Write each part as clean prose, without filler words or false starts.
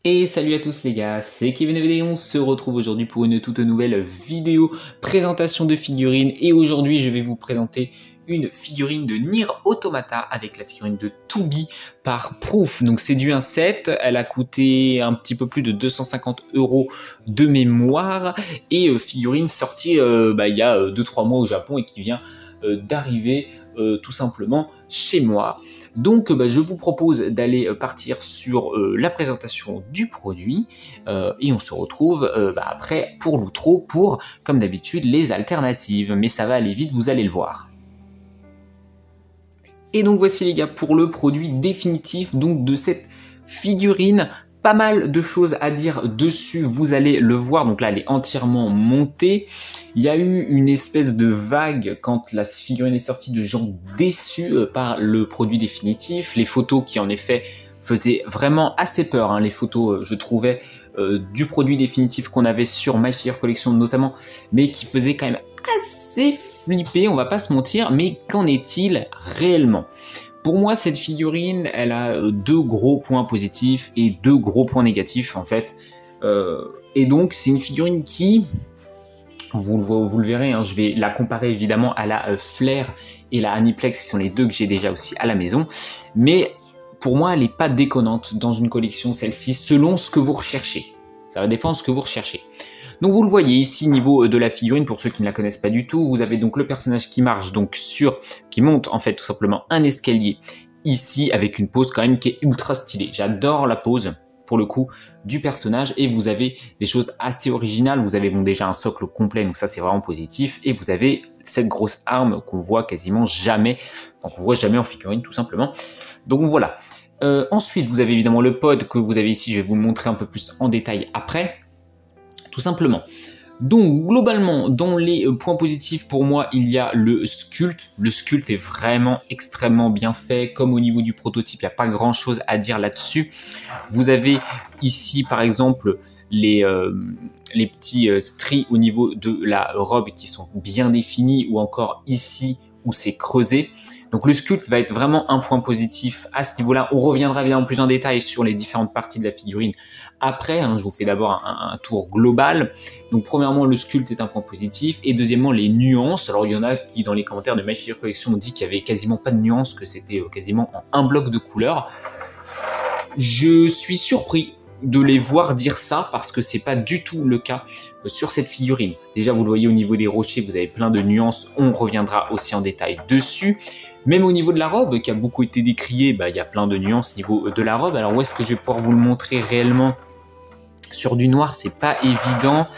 Et salut à tous les gars, c'est Kevin et on se retrouve aujourd'hui pour une toute nouvelle vidéo présentation de figurines et aujourd'hui je vais vous présenter une figurine de Nier Automata avec la figurine de To-Be par Proof. Donc c'est du 1.7, elle a coûté un petit peu plus de 250 € de mémoire et figurine sortie il y a 2-3 mois au Japon et qui vient d'arriver tout simplement chez moi. Donc je vous propose d'aller partir sur la présentation du produit et on se retrouve après pour l'outro pour, comme d'habitude, les alternatives. Mais ça va aller vite, vous allez le voir. Et donc voici les gars pour le produit définitif donc de cette figurine. Pas mal de choses à dire dessus, vous allez le voir, donc là elle est entièrement montée. Il y a eu une espèce de vague quand la figurine est sortie de gens déçus par le produit définitif. Les photos qui en effet faisaient vraiment assez peur, hein. Les photos je trouvais du produit définitif qu'on avait sur My Figure Collection notamment, mais qui faisaient quand même assez flipper, on va pas se mentir, mais qu'en est-il réellement ? Pour moi, cette figurine, elle a deux gros points positifs et deux gros points négatifs en fait. Et donc, c'est une figurine qui, vous le verrez, hein, je vais la comparer évidemment à la Flair et la Aniplex, qui sont les deux que j'ai déjà aussi à la maison. Mais pour moi, elle n'est pas déconnante dans une collection, celle-ci, selon ce que vous recherchez. Ça va dépendre de ce que vous recherchez. Donc vous le voyez ici, niveau de la figurine, pour ceux qui ne la connaissent pas du tout, vous avez donc le personnage qui marche, donc qui monte en fait tout simplement un escalier ici, avec une pose quand même qui est ultra stylée. J'adore la pose, pour le coup, du personnage, et vous avez des choses assez originales. Vous avez bon, déjà un socle complet, donc ça c'est vraiment positif, et vous avez cette grosse arme qu'on voit quasiment jamais, qu'on voit jamais en figurine tout simplement. Donc voilà. Ensuite, vous avez évidemment le pod que vous avez ici, je vais vous le montrer un peu plus en détail après. Tout simplement. Donc globalement, dans les points positifs pour moi, il y a le sculpte. Le sculpte est vraiment extrêmement bien fait. Comme au niveau du prototype, il n'y a pas grand chose à dire là-dessus. Vous avez ici par exemple les petits stries au niveau de la robe qui sont bien définis, ou encore ici où c'est creusé. Donc le sculpte va être vraiment un point positif à ce niveau-là. On reviendra bien plus en détail sur les différentes parties de la figurine après, hein. Je vous fais d'abord un tour global. Donc premièrement, le sculpte est un point positif, et deuxièmement, les nuances. Alors il y en a qui dans les commentaires de My Figure Collection ont dit qu'il y avait quasiment pas de nuances, que c'était quasiment en un bloc de couleurs. Je suis surpris de les voir dire ça, parce que c'est pas du tout le cas sur cette figurine. Déjà, vous le voyez au niveau des rochers, vous avez plein de nuances, on reviendra aussi en détail dessus. Même au niveau de la robe, qui a beaucoup été décriée, il y a plein de nuances au niveau de la robe. Alors où est-ce que je vais pouvoir vous le montrer réellement? Sur du noir, c'est pas évident.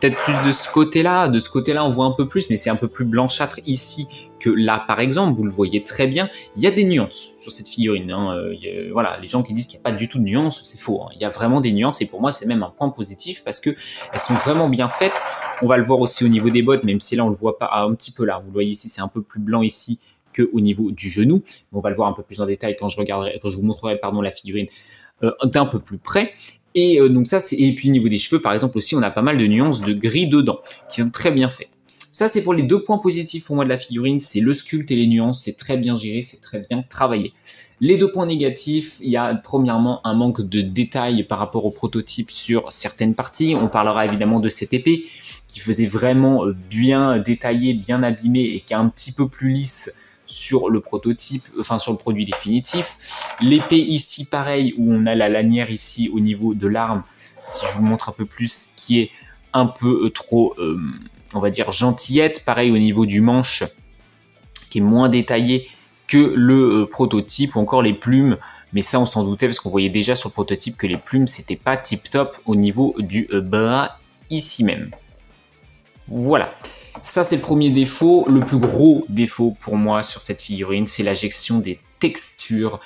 Peut-être plus de ce côté-là. De ce côté-là, on voit un peu plus, mais c'est un peu plus blanchâtre ici que là, par exemple. Vous le voyez très bien. Il y a des nuances sur cette figurine, hein. Voilà, les gens qui disent qu'il n'y a pas du tout de nuances, c'est faux, hein. Il y a vraiment des nuances, et pour moi, c'est même un point positif parce que elles sont vraiment bien faites. On va le voir aussi au niveau des bottes, même si là, on le voit pas un petit peu là. Vous le voyez ici, c'est un peu plus blanc ici qu'au niveau du genou. On va le voir un peu plus en détail quand je vous montrerai la figurine d'un peu plus près. Et donc ça, et puis au niveau des cheveux, par exemple aussi, on a pas mal de nuances de gris dedans, qui sont très bien faites. Ça, c'est pour les deux points positifs pour moi de la figurine, c'est le sculpte et les nuances, c'est très bien géré, c'est très bien travaillé. Les deux points négatifs, il y a premièrement un manque de détails par rapport au prototype sur certaines parties. On parlera évidemment de cette épée, qui faisait vraiment bien détaillée, bien abîmée, et qui est un petit peu plus lisse sur le prototype, enfin sur le produit définitif. L'épée ici pareil, où on a la lanière ici au niveau de l'arme, si je vous montre un peu plus, qui est un peu trop on va dire gentillette. Pareil au niveau du manche, qui est moins détaillé que le prototype, ou encore les plumes, mais ça on s'en doutait parce qu'on voyait déjà sur le prototype que les plumes c'était pas tip top au niveau du bras ici même. Voilà. Ça, c'est le premier défaut. Le plus gros défaut pour moi sur cette figurine, c'est la gestion des textures.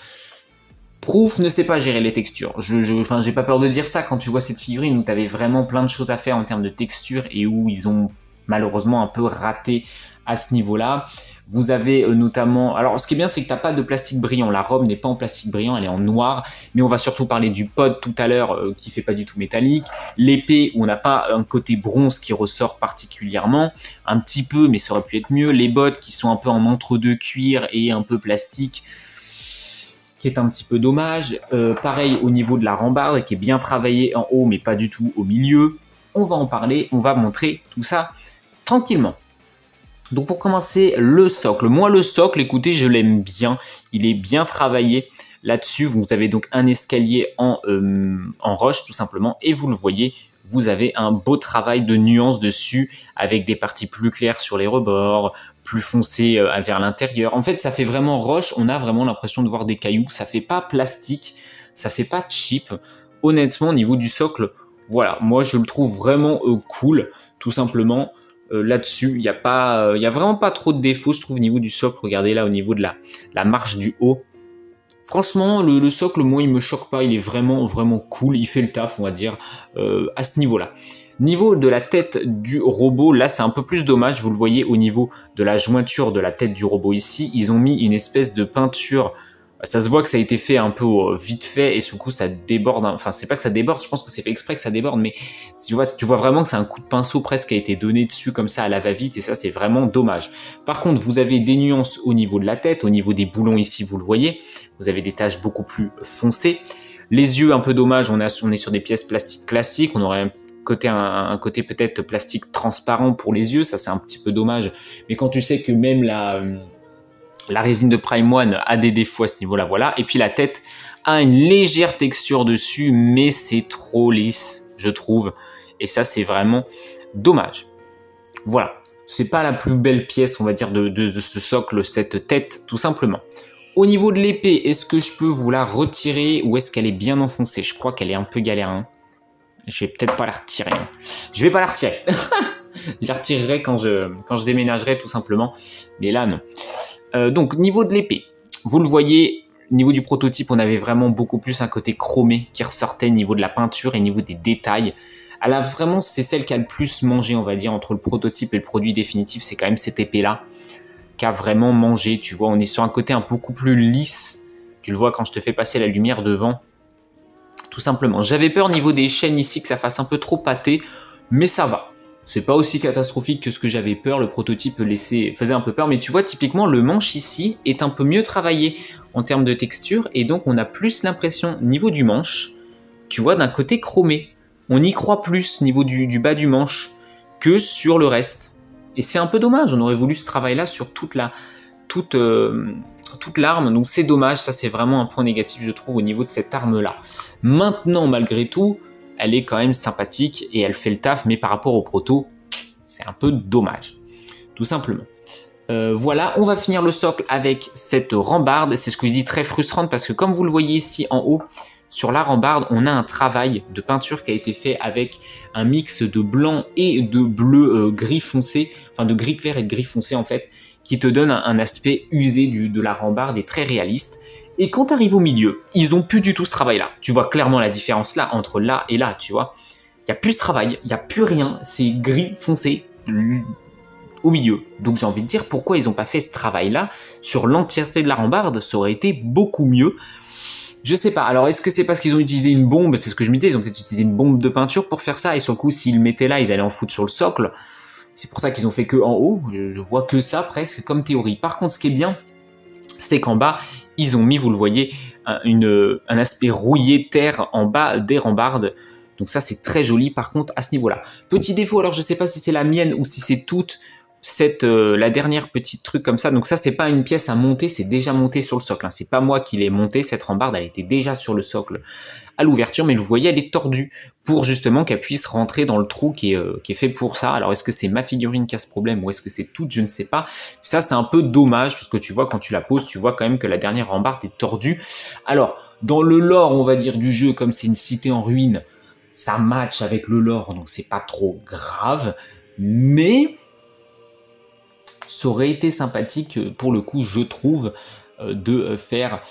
Proof ne sait pas gérer les textures. J'ai pas peur de dire ça quand tu vois cette figurine où tu avais vraiment plein de choses à faire en termes de texture et où ils ont malheureusement un peu raté à ce niveau-là. Vous avez notamment... Alors, ce qui est bien, c'est que tu n'as pas de plastique brillant. La robe n'est pas en plastique brillant, elle est en noir. Mais on va surtout parler du pod tout à l'heure, qui fait pas du tout métallique. L'épée, où on n'a pas un côté bronze qui ressort particulièrement. Un petit peu, mais ça aurait pu être mieux. Les bottes, qui sont un peu en entre-deux cuir et un peu plastique. qui est un petit peu dommage. Pareil au niveau de la rambarde qui est bien travaillée en haut mais pas du tout au milieu. On va en parler, on va montrer tout ça tranquillement. Donc pour commencer, le socle. Moi le socle, écoutez, je l'aime bien. Il est bien travaillé. Là-dessus, vous avez donc un escalier en roche tout simplement et vous le voyez, vous avez un beau travail de nuances dessus avec des parties plus claires sur les rebords, plus foncées vers l'intérieur. En fait, ça fait vraiment roche, on a vraiment l'impression de voir des cailloux, ça fait pas plastique, ça fait pas cheap. Honnêtement, au niveau du socle, voilà, moi je le trouve vraiment cool, tout simplement. Là-dessus, il y a vraiment pas trop de défauts, je trouve, au niveau du socle. Regardez là, au niveau de la marche du haut. Franchement, le socle, moi, il me choque pas. Il est vraiment, vraiment cool. Il fait le taf, on va dire, à ce niveau-là. Niveau de la tête du robot, là, c'est un peu plus dommage. Vous le voyez au niveau de la jointure de la tête du robot ici. Ils ont mis une espèce de peinture. Ça se voit que ça a été fait un peu vite fait et ce coup ça déborde. Enfin, c'est pas que ça déborde, je pense que c'est fait exprès que ça déborde, mais tu vois vraiment que c'est un coup de pinceau presque qui a été donné dessus comme ça à la va-vite et ça c'est vraiment dommage. Par contre, vous avez des nuances au niveau de la tête, au niveau des boulons ici, vous le voyez, vous avez des taches beaucoup plus foncées. Les yeux un peu dommage, on est sur des pièces plastiques classiques, on aurait un côté peut-être plastique transparent pour les yeux, ça c'est un petit peu dommage. Mais quand tu sais que même la résine de Prime One a des défauts à ce niveau-là, voilà. Et puis la tête a une légère texture dessus, mais c'est trop lisse, je trouve. Et ça, c'est vraiment dommage. Voilà. C'est pas la plus belle pièce, on va dire, de ce socle, cette tête, tout simplement. Au niveau de l'épée, est-ce que je peux vous la retirer ou est-ce qu'elle est bien enfoncée? Je crois qu'elle est un peu galère. Hein. Je vais peut-être pas la retirer. Hein. Je vais pas la retirer. Je la retirerai quand je déménagerai, tout simplement. Mais là, non. Donc niveau de l'épée, vous le voyez, niveau du prototype, on avait vraiment beaucoup plus un côté chromé qui ressortait niveau de la peinture et niveau des détails. Elle a vraiment, c'est celle qui a le plus mangé, on va dire, entre le prototype et le produit définitif, c'est quand même cette épée-là qui a vraiment mangé, tu vois, on est sur un côté un beaucoup plus lisse, tu le vois quand je te fais passer la lumière devant, tout simplement. J'avais peur niveau des chaînes ici que ça fasse un peu trop pâté, mais ça va. C'est pas aussi catastrophique que ce que j'avais peur, le prototype faisait un peu peur, mais tu vois, typiquement, le manche ici est un peu mieux travaillé en termes de texture, et donc on a plus l'impression, niveau du manche, tu vois, d'un côté chromé. On y croit plus, niveau du bas du manche, que sur le reste. Et c'est un peu dommage, on aurait voulu ce travail-là sur toute l'arme, donc c'est dommage, ça c'est vraiment un point négatif, je trouve, au niveau de cette arme-là. Maintenant, malgré tout, elle est quand même sympathique et elle fait le taf, mais par rapport au proto, c'est un peu dommage, tout simplement. Voilà, on va finir le socle avec cette rambarde. C'est ce que je dis, très frustrante parce que comme vous le voyez ici en haut, sur la rambarde, on a un travail de peinture qui a été fait avec un mix de blanc et de bleu gris foncé, enfin de gris clair et de gris foncé en fait, qui te donne un aspect usé de la rambarde et très réaliste. Et quand tu arrives au milieu, ils ont plus du tout ce travail-là. Tu vois clairement la différence là, entre là et là, tu vois. Il n'y a plus ce travail, il n'y a plus rien, c'est gris foncé au milieu. Donc j'ai envie de dire pourquoi ils n'ont pas fait ce travail-là sur l'entièreté de la rambarde, ça aurait été beaucoup mieux. Je sais pas, alors est-ce que c'est parce qu'ils ont utilisé une bombe, c'est ce que je me disais, ils ont peut-être utilisé une bombe de peinture pour faire ça, et sur le coup s'ils le mettaient là, ils allaient en foutre sur le socle. C'est pour ça qu'ils ont fait que en haut, je vois que ça presque comme théorie. Par contre ce qui est bien, c'est qu'en bas, ils ont mis, vous le voyez, un aspect rouillé terre en bas des rambardes. Donc ça, c'est très joli par contre à ce niveau-là. Petit défaut, alors je ne sais pas si c'est la mienne ou si c'est toute la dernière petite truc comme ça. Donc ça, c'est pas une pièce à monter, c'est déjà monté sur le socle. Hein. C'est pas moi qui l'ai monté, cette rambarde, elle était déjà sur le socle à l'ouverture, mais vous voyez, elle est tordue pour justement qu'elle puisse rentrer dans le trou qui est fait pour ça. Alors est-ce que c'est ma figurine qui a ce problème ou est-ce que c'est toute, je ne sais pas. Ça, c'est un peu dommage parce que tu vois, quand tu la poses, tu vois quand même que la dernière rambarde est tordue. Alors, dans le lore, on va dire, du jeu, comme c'est une cité en ruine, ça match avec le lore, donc c'est pas trop grave, mais ça aurait été sympathique pour le coup, je trouve, de faire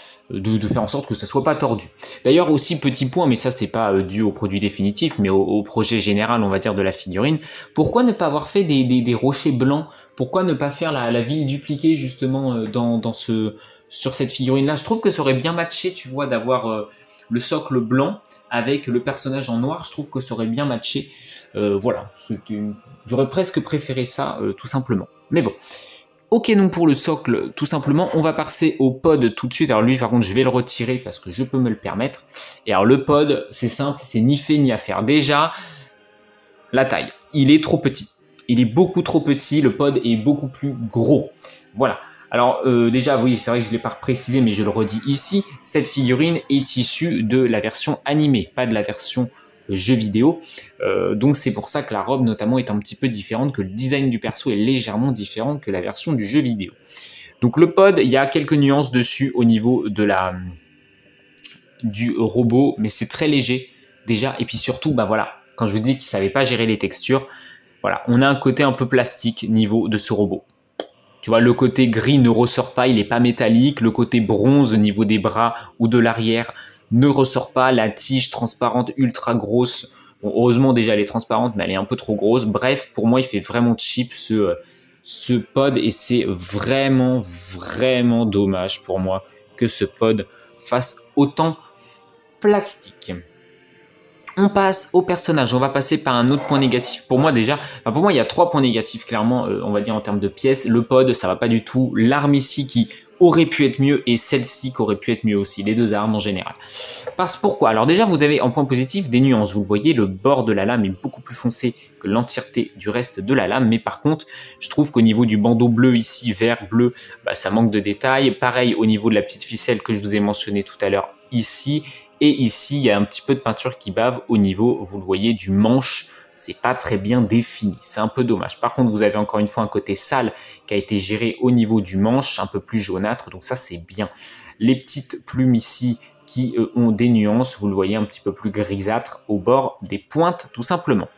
en sorte que ça soit pas tordu. D'ailleurs aussi petit point, mais ça c'est pas dû au produit définitif, mais au projet général on va dire de la figurine, pourquoi ne pas avoir fait des rochers blancs? Pourquoi ne pas faire la ville dupliquée justement sur cette figurine là? Je trouve que ça aurait bien matché, tu vois, d'avoir le socle blanc avec le personnage en noir, je trouve que ça aurait bien matché. Voilà, j'aurais presque préféré ça tout simplement. Mais bon. Ok, donc pour le socle, tout simplement, on va passer au pod tout de suite. Alors lui, par contre, je vais le retirer parce que je peux me le permettre. Et alors le pod, c'est simple, c'est ni fait ni à faire. Déjà, la taille, il est trop petit. Il est beaucoup trop petit, le pod est beaucoup plus gros. Voilà. Alors déjà, oui, c'est vrai que je ne l'ai pas précisé, mais je le redis ici, cette figurine est issue de la version animée, pas de la version jeu vidéo. Donc c'est pour ça que la robe notamment est un petit peu différente, que le design du perso est légèrement différent que la version du jeu vidéo. Donc le pod, il y a quelques nuances dessus au niveau de du robot, mais c'est très léger déjà. Et puis surtout, bah voilà, quand je vous dis qu'il ne savait pas gérer les textures, voilà, on a un côté un peu plastique niveau de ce robot. Tu vois, le côté gris ne ressort pas, il n'est pas métallique. Le côté bronze au niveau des bras ou de l'arrière ne ressort pas. La tige transparente ultra grosse. Bon, heureusement déjà elle est transparente, mais elle est un peu trop grosse. Bref, pour moi il fait vraiment cheap ce pod et c'est vraiment dommage pour moi que ce pod fasse autant plastique. On passe au personnage. On va passer par un autre point négatif. Pour moi déjà, pour moi il y a 3 points négatifs clairement, on va dire en termes de pièces. Le pod, ça va pas du tout. L'arme ici qui aurait pu être mieux et celle-ci qui aurait pu être mieux aussi. Les deux armes en général. Pourquoi? Alors déjà, vous avez en point positif des nuances. Vous le voyez, le bord de la lame est beaucoup plus foncé que l'entièreté du reste de la lame. Mais par contre, je trouve qu'au niveau du bandeau bleu ici, vert, bleu, bah, ça manque de détails. Pareil au niveau de la petite ficelle que je vous ai mentionné tout à l'heure ici. Et ici, il y a un petit peu de peinture qui bave au niveau, vous le voyez, du manche. C'est pas très bien défini, c'est un peu dommage. Par contre, vous avez encore une fois un côté sale qui a été géré au niveau du manche, un peu plus jaunâtre, donc ça c'est bien. Les petites plumes ici qui ont des nuances, vous le voyez, un petit peu plus grisâtre au bord des pointes, tout simplement.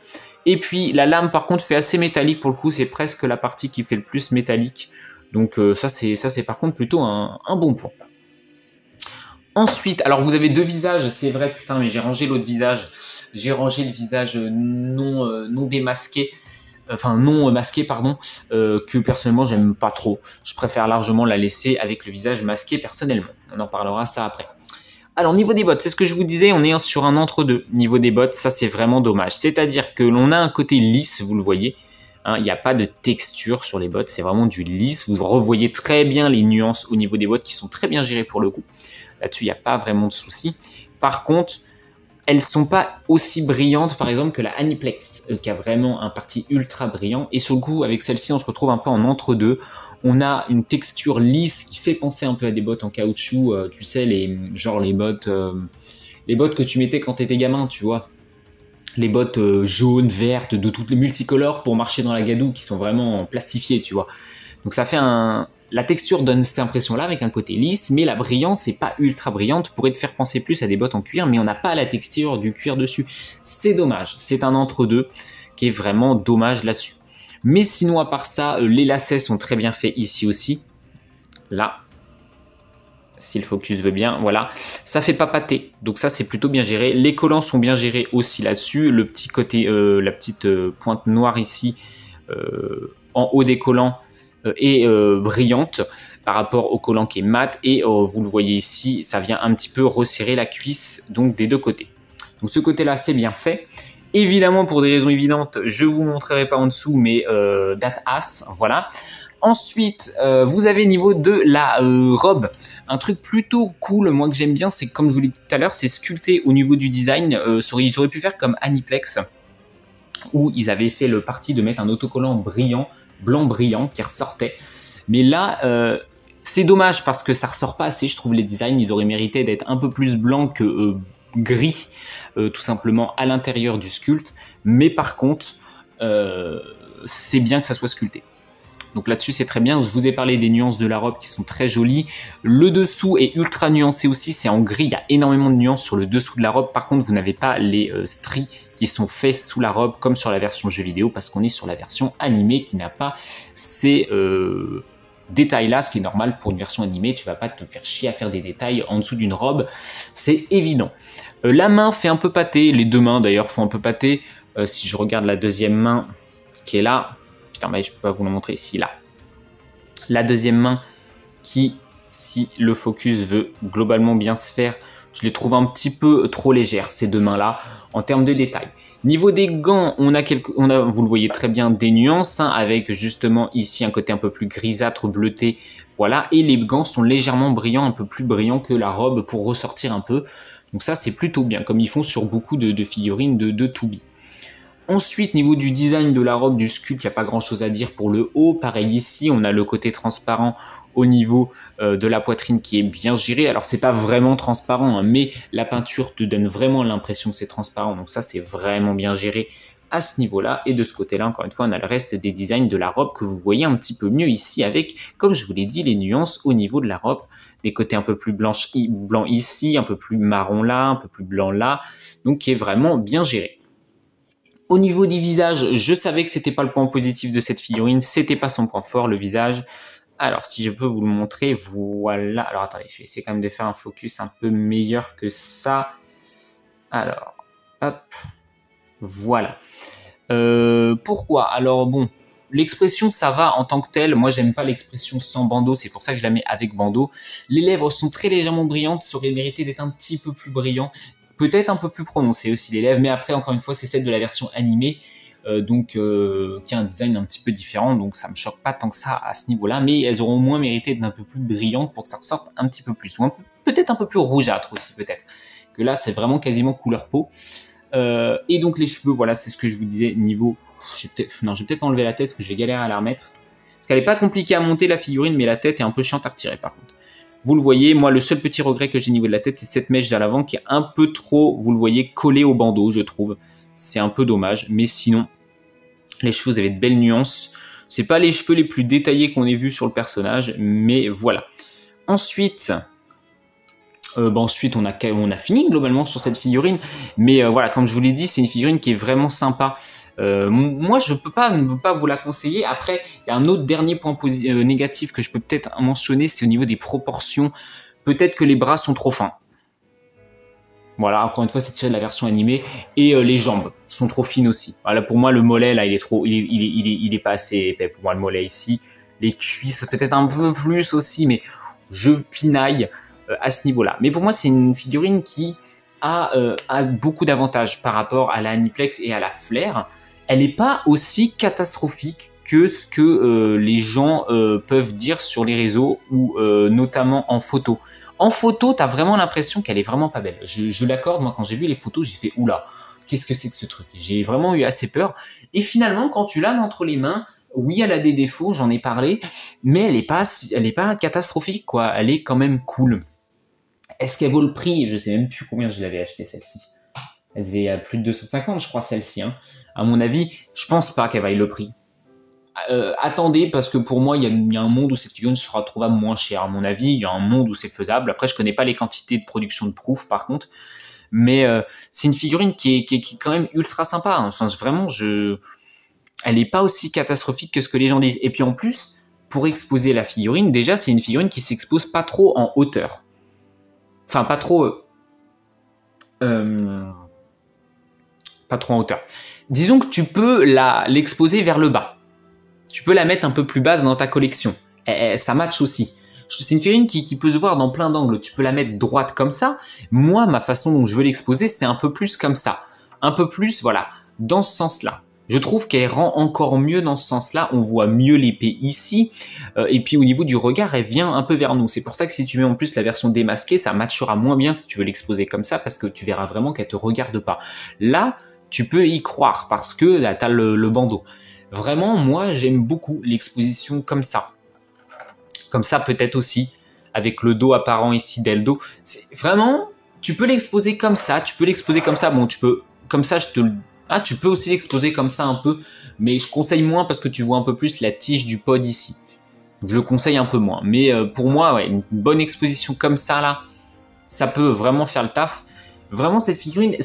Et puis la lame par contre fait assez métallique pour le coup, c'est presque la partie qui fait le plus métallique. Donc ça c'est par contre plutôt un bon point. Ensuite, alors vous avez 2 visages, c'est vrai, putain, mais j'ai rangé l'autre visage. J'ai rangé le visage non démasqué, enfin non masqué, pardon, que personnellement j'aime pas trop. Je préfère largement la laisser avec le visage masqué personnellement. On en parlera ça après. Alors niveau des bottes, c'est ce que je vous disais, on est sur un entre-deux. Niveau des bottes, ça c'est vraiment dommage. C'est-à-dire que l'on a un côté lisse, vous le voyez. Il n'y a pas de texture sur les bottes, c'est vraiment du lisse. Vous revoyez très bien les nuances au niveau des bottes qui sont très bien gérées pour le coup. Là-dessus, il n'y a pas vraiment de souci. Par contre, elles ne sont pas aussi brillantes, par exemple, que la Aniplex, qui a vraiment un parti ultra brillant. Et sur le coup, avec celle-ci, on se retrouve un peu en entre-deux. On a une texture lisse qui fait penser un peu à des bottes en caoutchouc. Tu sais, les bottes que tu mettais quand tu étais gamin, tu vois. Les bottes jaunes, vertes, de toutes les multicolores pour marcher dans la gadoue, qui sont vraiment plastifiées, tu vois. Donc ça fait la texture donne cette impression-là avec un côté lisse, mais la brillance n'est pas ultra brillante, pourrait te faire penser plus à des bottes en cuir, mais on n'a pas la texture du cuir dessus. C'est dommage, c'est un entre-deux qui est vraiment dommage là-dessus. Mais sinon, à part ça, les lacets sont très bien faits ici aussi. Là, si le focus veut bien, voilà. Ça fait pas pâter, donc ça c'est plutôt bien géré. Les collants sont bien gérés aussi là-dessus. Le petit côté, la petite pointe noire ici, en haut des collants, est brillante par rapport au collant qui est mat et vous le voyez ici, ça vient un petit peu resserrer la cuisse donc des deux côtés. Donc ce côté-là, c'est bien fait. Évidemment, pour des raisons évidentes, je vous montrerai pas en dessous, mais date as, voilà. Ensuite, vous avez niveau de la robe, un truc plutôt cool, moi que j'aime bien, c'est comme je vous l'ai dit tout à l'heure, c'est sculpté au niveau du design. Ils auraient pu faire comme Aniplex, où ils avaient fait le parti de mettre un autocollant brillant, blanc brillant qui ressortait. Mais là, c'est dommage parce que ça ressort pas assez, je trouve, les designs. Ils auraient mérité d'être un peu plus blancs que gris, tout simplement, à l'intérieur du sculpte. Mais par contre, c'est bien que ça soit sculpté. Donc là-dessus, c'est très bien. Je vous ai parlé des nuances de la robe qui sont très jolies. Le dessous est ultra nuancé aussi. C'est en gris. Il y a énormément de nuances sur le dessous de la robe. Par contre, vous n'avez pas les stries qui sont faits sous la robe comme sur la version jeu vidéo parce qu'on est sur la version animée qui n'a pas ces détails-là, ce qui est normal pour une version animée. Tu vas pas te faire chier à faire des détails en dessous d'une robe. C'est évident. La main fait un peu pâter. Les deux mains, d'ailleurs, font un peu pâter. Si je regarde la deuxième main qui est là... Mais je peux pas vous le montrer ici, là. La deuxième main qui, si le focus veut globalement bien se faire, Je les trouve un petit peu trop légères, ces deux mains-là, en termes de détails. Niveau des gants, on a, vous le voyez très bien, des nuances, hein, avec justement ici un côté un peu plus grisâtre, bleuté, voilà. Et les gants sont légèrement brillants, un peu plus brillants que la robe pour ressortir un peu. Donc ça, c'est plutôt bien, comme ils font sur beaucoup de figurines de Tubi. Ensuite, niveau du design de la robe, du sculpte, il n'y a pas grand chose à dire pour le haut. Pareil ici, on a le côté transparent au niveau de la poitrine qui est bien géré. Alors, c'est pas vraiment transparent, hein, mais la peinture te donne vraiment l'impression que c'est transparent. Donc ça, c'est vraiment bien géré à ce niveau-là. Et de ce côté-là, encore une fois, on a le reste des designs de la robe que vous voyez un petit peu mieux ici avec, comme je vous l'ai dit, les nuances au niveau de la robe. Des côtés un peu plus blanc ici, un peu plus marron là, un peu plus blanc là. Donc, qui est vraiment bien géré. Au niveau du visage, je savais que c'était pas le point positif de cette figurine, c'était pas son point fort, le visage. Alors, si je peux vous le montrer, voilà. Alors, attendez, je vais essayer quand même de faire un focus un peu meilleur que ça. Alors, hop, voilà. Pourquoi? Alors, bon, l'expression, ça va en tant que telle. Moi, j'aime pas l'expression sans bandeau, c'est pour ça que je la mets avec bandeau. Les lèvres sont très légèrement brillantes, ça aurait mérité d'être un petit peu plus brillant. Peut-être un peu plus prononcé aussi les lèvres, mais après, encore une fois, c'est celle de la version animée, qui a un design un petit peu différent, donc ça me choque pas tant que ça à ce niveau-là, mais elles auront au moins mérité d'être un peu plus brillantes pour que ça ressorte un petit peu plus, ou peut-être un peu plus rougeâtre aussi, peut-être, que là, c'est vraiment quasiment couleur peau. Et donc les cheveux, voilà, c'est ce que je vous disais, niveau... je vais peut-être enlever la tête, parce que je vais galérer à la remettre, parce qu'elle est pas compliquée à monter, la figurine, mais la tête est un peu chiante à retirer, par contre. Vous le voyez, moi, le seul petit regret que j'ai au niveau de la tête, c'est cette mèche à l'avant qui est un peu trop, vous le voyez, collée au bandeau, je trouve. C'est un peu dommage, mais sinon, les cheveux, vous avez de belles nuances. C'est pas les cheveux les plus détaillés qu'on ait vus sur le personnage, mais voilà. Ensuite, on a fini globalement sur cette figurine, mais voilà, comme je vous l'ai dit, c'est une figurine qui est vraiment sympa. Moi, je ne peux pas vous la conseiller. Après, il y a un autre dernier point négatif que je peux peut-être mentionner, c'est au niveau des proportions. Peut-être que les bras sont trop fins. Voilà, encore une fois, c'est tiré de la version animée. Et les jambes sont trop fines aussi. Voilà, pour moi, le mollet, là, il est pas assez épais. Pour moi, le mollet ici. Les cuisses, peut-être un peu plus aussi, mais je pinaille à ce niveau-là. Mais pour moi, c'est une figurine qui a beaucoup d'avantages par rapport à la Aniplex et à la Flair. Elle n'est pas aussi catastrophique que ce que les gens peuvent dire sur les réseaux ou notamment en photo. En photo, tu as vraiment l'impression qu'elle est vraiment pas belle. Je l'accorde, moi quand j'ai vu les photos, j'ai fait oula, qu'est-ce que c'est que ce truc? J'ai vraiment eu assez peur. Et finalement, quand tu l'as entre les mains, oui, elle a des défauts, j'en ai parlé, mais elle est pas catastrophique, quoi. Elle est quand même cool. Est-ce qu'elle vaut le prix? Je sais même plus combien je l'avais acheté celle-ci. Elle devait à plus de 250, je crois, celle-ci. Hein. À mon avis, je pense pas qu'elle vaille le prix. Attendez, parce que pour moi, il y a un monde où cette figurine sera trouvable moins cher. À mon avis, il y a un monde où c'est faisable. Après, je connais pas les quantités de production de proof, par contre. Mais c'est une figurine qui est quand même ultra sympa. Hein. Enfin, vraiment, elle est pas aussi catastrophique que ce que les gens disent. Et puis en plus, pour exposer la figurine, déjà, c'est une figurine qui s'expose pas trop en hauteur. Enfin, pas trop en hauteur. Disons que tu peux l'exposer vers le bas. Tu peux la mettre un peu plus basse dans ta collection. Ça match aussi. C'est une figurine qui peut se voir dans plein d'angles. Tu peux la mettre droite comme ça. Moi, ma façon dont je veux l'exposer, c'est un peu plus comme ça. Un peu plus, voilà, dans ce sens-là. Je trouve qu'elle rend encore mieux dans ce sens-là. On voit mieux l'épée ici. Et puis au niveau du regard, elle vient un peu vers nous. C'est pour ça que si tu mets en plus la version démasquée, ça matchera moins bien si tu veux l'exposer comme ça, parce que tu verras vraiment qu'elle te regarde pas. Là, tu peux y croire parce que là, tu as le bandeau. Vraiment, moi, j'aime beaucoup l'exposition comme ça. Comme ça, peut-être aussi, avec le dos apparent ici d'Eldo. Vraiment, tu peux l'exposer comme ça, tu peux l'exposer comme ça. Bon, tu peux, comme ça, tu peux aussi l'exposer comme ça un peu, mais je conseille moins parce que tu vois un peu plus la tige du pod ici. Je le conseille un peu moins. Mais pour moi, ouais, une bonne exposition comme ça, là, ça peut vraiment faire le taf. Vraiment, cette figurine,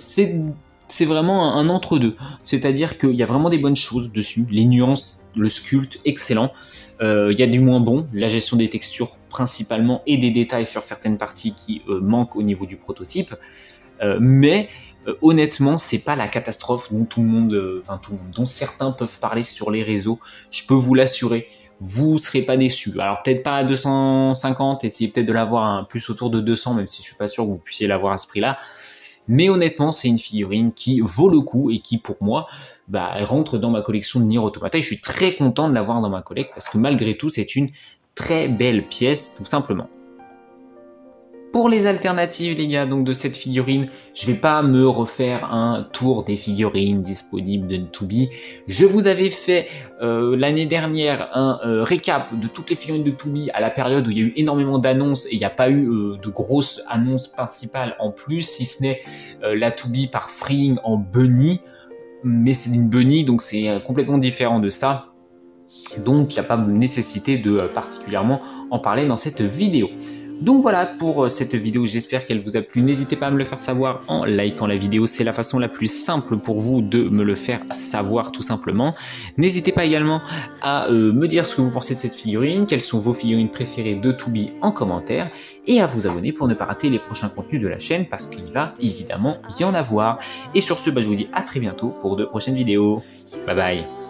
c'est vraiment un entre-deux. C'est-à-dire qu'il y a vraiment des bonnes choses dessus. Les nuances, le sculpte, excellent. Il y a du moins bon, la gestion des textures principalement et des détails sur certaines parties qui manquent au niveau du prototype. Mais honnêtement, c'est pas la catastrophe dont dont certains peuvent parler sur les réseaux. Je peux vous l'assurer. vous serez pas déçus. Alors peut-être pas à 250, essayez peut-être de l'avoir plus autour de 200, même si je suis pas sûr que vous puissiez l'avoir à ce prix-là. Mais honnêtement, c'est une figurine qui vaut le coup et qui, pour moi, rentre dans ma collection de Nier Automata. Et je suis très content de l'avoir dans ma collecte parce que malgré tout, c'est une très belle pièce, tout simplement. Pour les alternatives, les gars, donc de cette figurine, je vais pas me refaire un tour des figurines disponibles de Tubi. Je vous avais fait l'année dernière un récap de toutes les figurines de Tubi à la période où il y a eu énormément d'annonces et il n'y a pas eu de grosses annonces principales en plus, si ce n'est la Tubi par Freeing en bunny. Mais c'est une bunny, donc c'est complètement différent de ça. Donc il n'y a pas de nécessité de particulièrement en parler dans cette vidéo. Donc voilà pour cette vidéo, j'espère qu'elle vous a plu. N'hésitez pas à me le faire savoir en likant la vidéo, c'est la façon la plus simple pour vous de me le faire savoir tout simplement. N'hésitez pas également à me dire ce que vous pensez de cette figurine, quelles sont vos figurines préférées de Tubi en commentaire, et à vous abonner pour ne pas rater les prochains contenus de la chaîne parce qu'il va évidemment y en avoir. Et sur ce, je vous dis à très bientôt pour de prochaines vidéos. Bye bye.